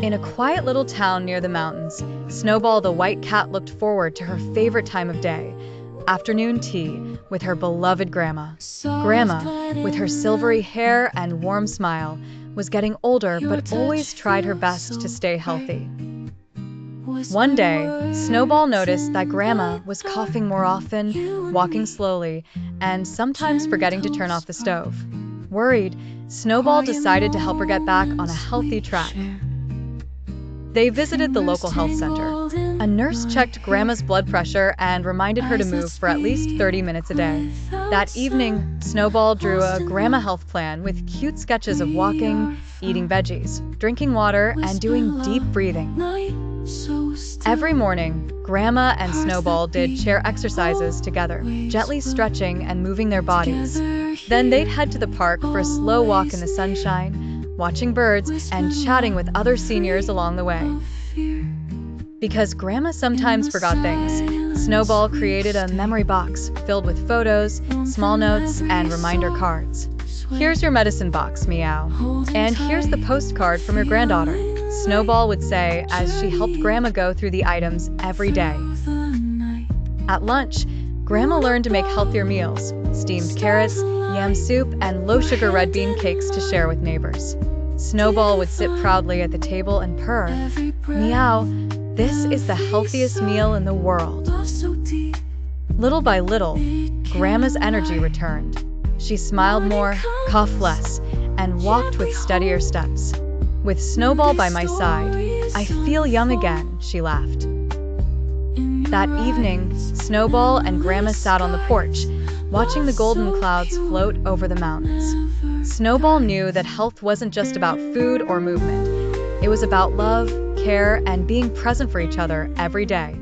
In a quiet little town near the mountains, Snowball the white cat looked forward to her favorite time of day, afternoon tea with her beloved Grandma. Grandma, with her silvery hair and warm smile, was getting older but always tried her best to stay healthy. One day, Snowball noticed that Grandma was coughing more often, walking slowly, and sometimes forgetting to turn off the stove. Worried, Snowball decided to help her get back on a healthy track. They visited the local health center. A nurse checked Grandma's blood pressure and reminded her to move for at least 30 minutes a day. That evening, Snowball drew a Grandma health plan with cute sketches of walking, eating veggies, drinking water, and doing deep breathing. Every morning, Grandma and Snowball did chair exercises together, gently stretching and moving their bodies. Then they'd head to the park for a slow walk in the sunshine, watching birds and chatting with other seniors along the way. Because Grandma sometimes forgot things, Snowball created a memory box filled with photos, small notes, and reminder cards. "Here's your medicine box, Meow. And here's the postcard from your granddaughter," Snowball would say as she helped Grandma go through the items every day. At lunch, Grandma learned to make healthier meals: steamed carrots, yam soup, and low-sugar red bean cakes to share with neighbors. Snowball would sit proudly at the table and purr, "Meow, this is the healthiest meal in the world." Little by little, Grandma's energy returned. She smiled more, coughed less, and walked with steadier steps. "With Snowball by my side, I feel young again," she laughed. That evening, Snowball and Grandma sat on the porch, watching the golden clouds float over the mountains. Snowball knew that health wasn't just about food or movement. It was about love, care, and being present for each other every day.